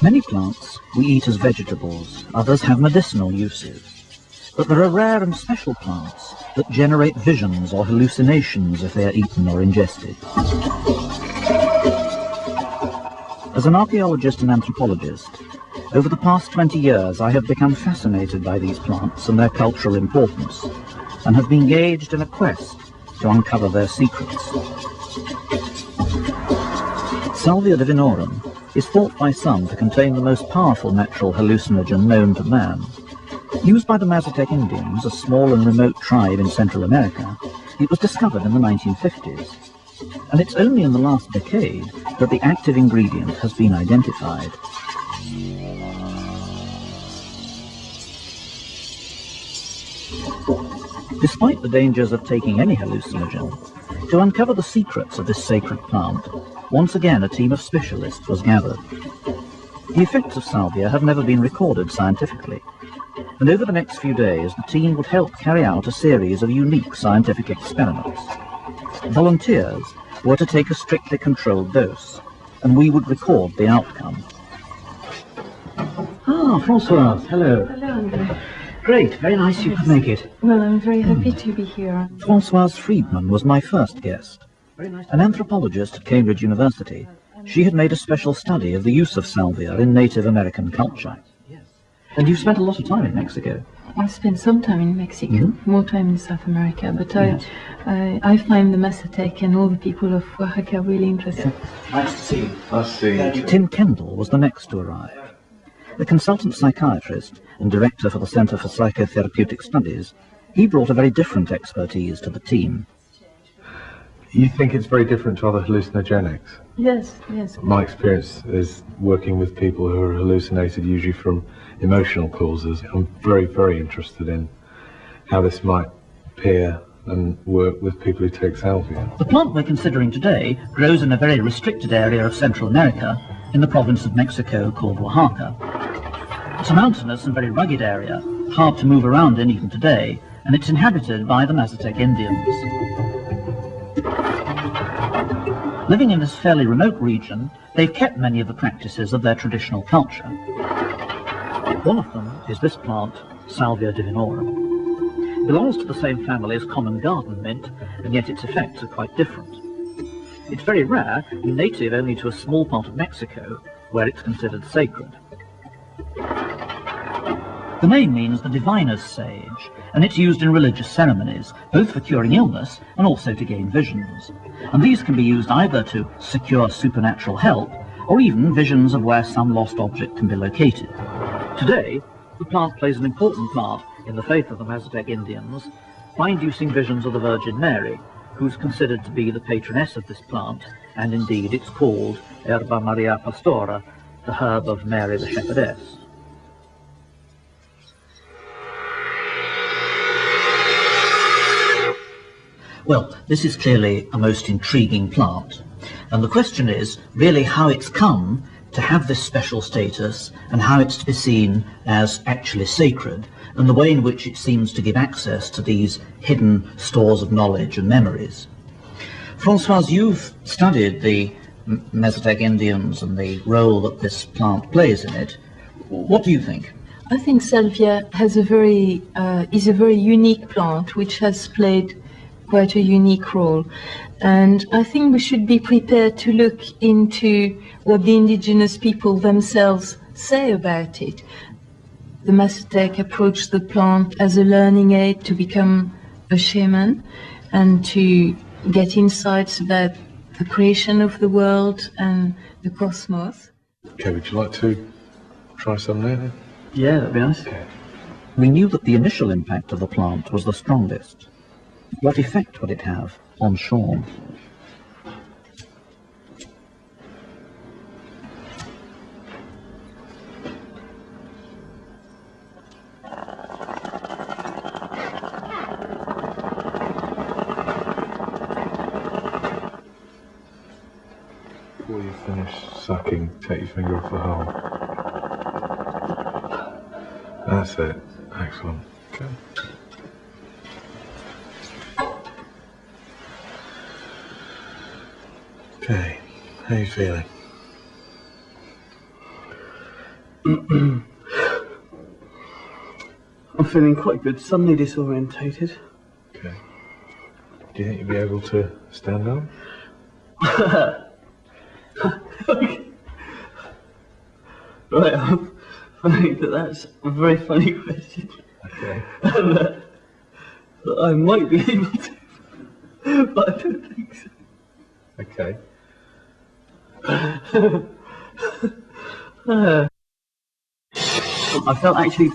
Many plants we eat as vegetables, others have medicinal uses. But there are rare and special plants that generate visions or hallucinations if they are eaten or ingested. As an archaeologist and anthropologist, over the past 20 years I have become fascinated by these plants and their cultural importance, and have been engaged in a quest to uncover their secrets. Salvia divinorum is thought by some to contain the most powerful natural hallucinogen known to man. Used by the Mazatec Indians, a small and remote tribe in Central America, it was discovered in the 1950s. And it's only in the last decade that the active ingredient has been identified. Despite the dangers of taking any hallucinogen, to uncover the secrets of this sacred plant, once again a team of specialists was gathered. The effects of salvia have never been recorded scientifically, and over the next few days the team would help carry out a series of unique scientific experiments. Volunteers were to take a strictly controlled dose, and we would record the outcome. Ah, Françoise, hello. Hello, André. Great, very nice you could make it. Well, I'm very happy to be here. Françoise Friedman was my first guest. An anthropologist at Cambridge University, she had made a special study of the use of salvia in Native American culture. And you've spent a lot of time in Mexico. I spent some time in Mexico, more time in South America, but I find the Mazatec and all the people of Oaxaca really interesting. Nice to see you. Nice to see you. Tim Kendall was the next to arrive. The consultant psychiatrist and director for the Center for Psychotherapeutic Studies, he brought a very different expertise to the team. You think it's very different to other hallucinogenics? Yes, yes. My experience is working with people who are hallucinated usually from emotional causes. I'm very, very interested in how this might appear and work with people who take salvia. The plant we're considering today grows in a very restricted area of Central America in the province of Mexico called Oaxaca. It's a mountainous and very rugged area, hard to move around in even today, and it's inhabited by the Mazatec Indians. Living in this fairly remote region, they've kept many of the practices of their traditional culture. One of them is this plant, Salvia divinorum. It belongs to the same family as common garden mint, and yet its effects are quite different. It's very rare and native only to a small part of Mexico, where it's considered sacred. The name means the diviner's sage, and it's used in religious ceremonies, both for curing illness and also to gain visions. And these can be used either to secure supernatural help, or even visions of where some lost object can be located. Today, the plant plays an important part in the faith of the Mazatec Indians by inducing visions of the Virgin Mary, who's considered to be the patroness of this plant, and indeed it's called Herba Maria Pastora, the herb of Mary the Shepherdess. Well, this is clearly a most intriguing plant, and the question is really how it's come to have this special status and how it's to be seen as actually sacred, and the way in which it seems to give access to these hidden stores of knowledge and memories. Françoise, you've studied the Mazatec Indians and the role that this plant plays in it. What do you think? I think salvia has is a very unique plant which has played quite a unique role, and I think we should be prepared to look into what the indigenous people themselves say about it. The Mazatec approached the plant as a learning aid to become a shaman and to get insights about the creation of the world and the cosmos. Okay, would you like to try some now? Yeah, that'd be nice. Okay. We knew that the initial impact of the plant was the strongest. What effect would it have on Sean? Before you finish sucking, take your finger off the hole. That's it. Excellent. Okay. Okay, how are you feeling? I'm feeling quite good, suddenly disorientated. Okay. Do you think you'll be able to stand up? Right, I think that's a very funny question. Okay. And, that I might be able to, but I don't think so. Okay. I felt actually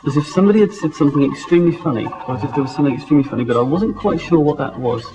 as if somebody had said something extremely funny, or as if there was something extremely funny, but I wasn't quite sure what that was.